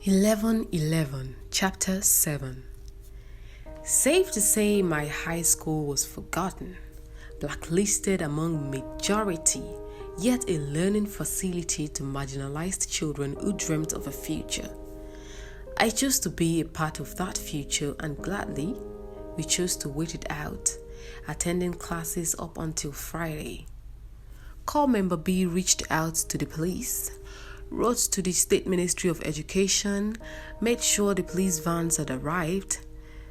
11:11, Chapter 7. Safe to say my high school was forgotten, blacklisted among majority, yet a learning facility to marginalized children who dreamt of a future. I chose to be a part of that future, and gladly, we chose to wait it out, attending classes up until Friday. Corps Member B reached out to the police, wrote to the State Ministry of Education, made sure the police vans had arrived,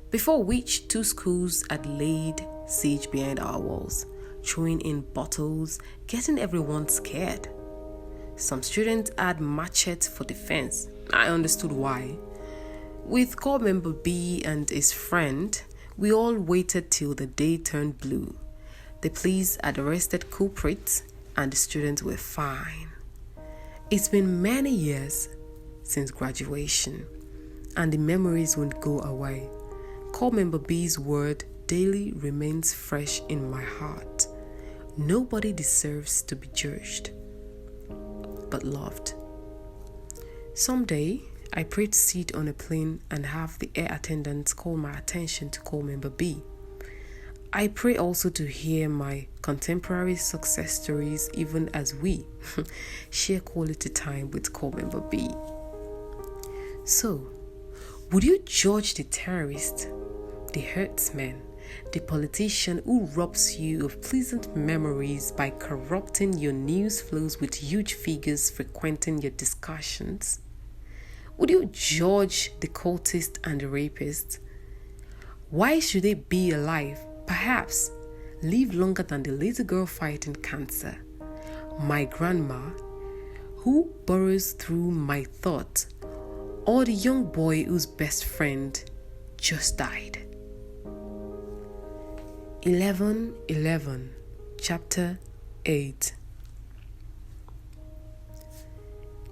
before which 2 schools had laid siege behind our walls, throwing in bottles, getting everyone scared. Some students had machetes for defense. I understood why. With Corps Member B and his friend, we all waited till the day turned blue. The police had arrested culprits and the students were fine. It's been many years since graduation, and the memories won't go away. Corps Member B's word daily remains fresh in my heart. Nobody deserves to be judged, but loved. Someday, I pray to sit on a plane and have the air attendants call my attention to Corps Member B. I pray also to hear my contemporary success stories even as we share quality time with Corps Member B. So, would you judge the terrorist, the herdsman, the politician who robs you of pleasant memories by corrupting your news flows with huge figures frequenting your discussions? Would you judge the cultist and the rapist? Why should they be alive? Perhaps live longer than the little girl fighting cancer, my grandma, who burrows through my thought, or the young boy whose best friend just died. 11:11, Chapter 8.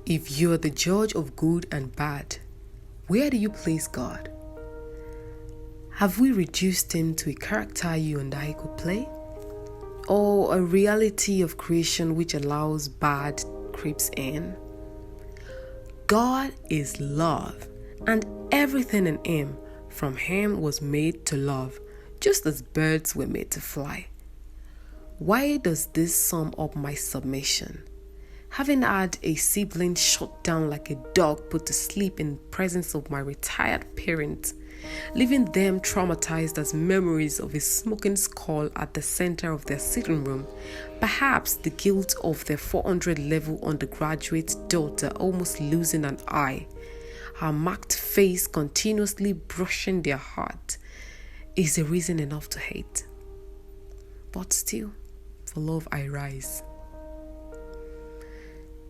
If you're the judge of good and bad, where do you place God? Have we reduced him to a character you and I could play? Or a reality of creation which allows bad creeps in? God is love, and everything in him from him was made to love, just as birds were made to fly. Why does this sum up my submission? Having had a sibling shot down like a dog put to sleep in presence of my retired parents, leaving them traumatized as memories of a smoking skull at the center of their sitting room, perhaps the guilt of their 400 level undergraduate daughter almost losing an eye, her marked face continuously brushing their heart, is a reason enough to hate. But still, for love I rise.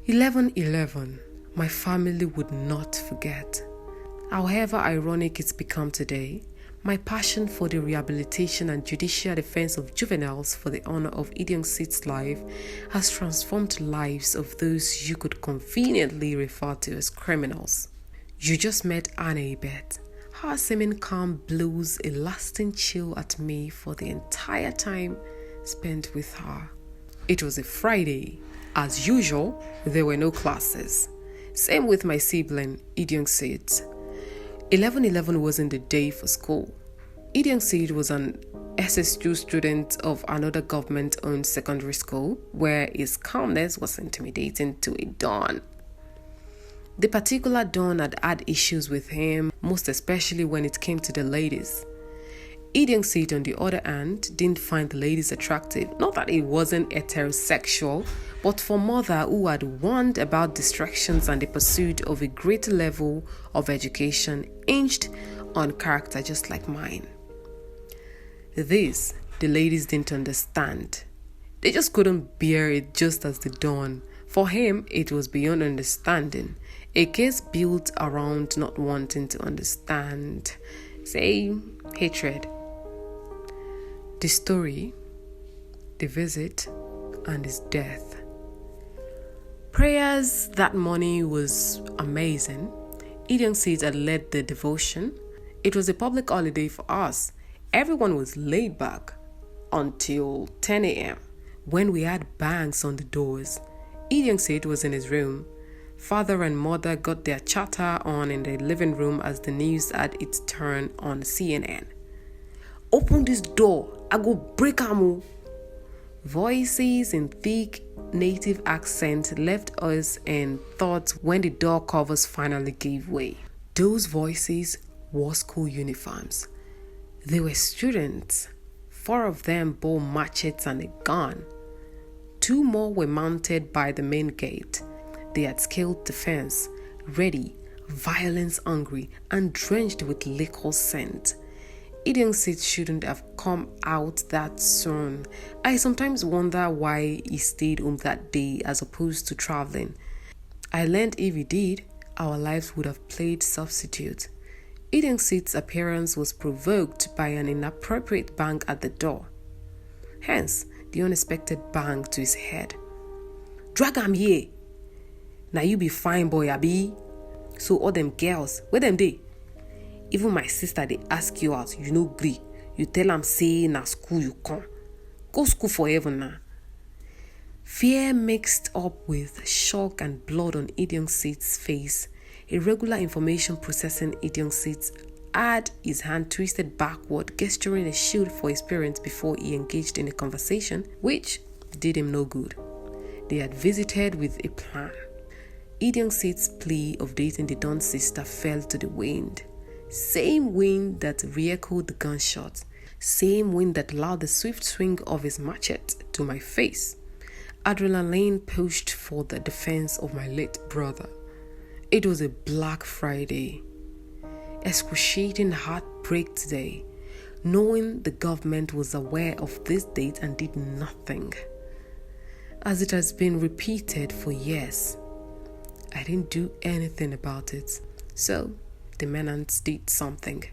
11:11, my family would not forget. However ironic it's become today, my passion for the rehabilitation and judicial defense of juveniles for the honor of Effiong Sid's life has transformed lives of those you could conveniently refer to as criminals. You just met Anna Ibet. Her seeming calm blows a lasting chill at me for the entire time spent with her. It was a Friday. As usual, there were no classes. Same with my sibling, Effiong Sid. 11:11 wasn't the day for school. Effiong Sid was an SS2 student of another government-owned secondary school where his calmness was intimidating to a Don. The particular Don had issues with him, most especially when it came to the ladies. Effiong Sid, on the other hand, didn't find the ladies attractive. Not that he wasn't heterosexual, but for mother who had warned about distractions and the pursuit of a greater level of education hinged on character just like mine. This, the ladies didn't understand. They just couldn't bear it just as the Don. For him, it was beyond understanding. A case built around not wanting to understand. Say, hatred. The story, the visit, and his death. Prayers that morning was amazing. Effiong Sid had led the devotion. It was a public holiday for us. Everyone was laid back until 10 a.m. when we had bangs on the doors. Effiong Sid was in his room. Father and mother got their chatter on in the living room as the news had its turn on CNN. "Open this door, I go break am." Voices in thick native accent left us in thoughts when the door covers finally gave way. Those voices wore school uniforms. They were students. 4 of them bore machetes and a gun. 2 more were mounted by the main gate. They had scaled the fence, ready, violence hungry, and drenched with liquor scent. Effiong said shouldn't have come out that soon. I sometimes wonder why he stayed home that day as opposed to traveling. I learned if he did, our lives would have played substitute. Effiong said's appearance was provoked by an inappropriate bang at the door. Hence, the unexpected bang to his head. "Drag am here. Now you be fine boy, abi? So all them girls, where them dey? Even my sister, they ask you out, you no gree. You tell am say na school you come. Go school forever now." Fear mixed up with shock and blood on Effiong Said's face. Irregular information processing Effiong Said had his hand twisted backward, gesturing a shield for his parents before he engaged in a conversation, which did him no good. They had visited with a plan. Effiong Said's plea of dating the Don's sister fell to the wind. Same wind that re-echoed the gunshot. Same wind that allowed the swift swing of his machete to my face. Adrenaline pushed for the defense of my late brother. It was a Black Friday. Excruciating heartbreak today, knowing the government was aware of this date and did nothing. As it has been repeated for years, I didn't do anything about it. So, the menace did something.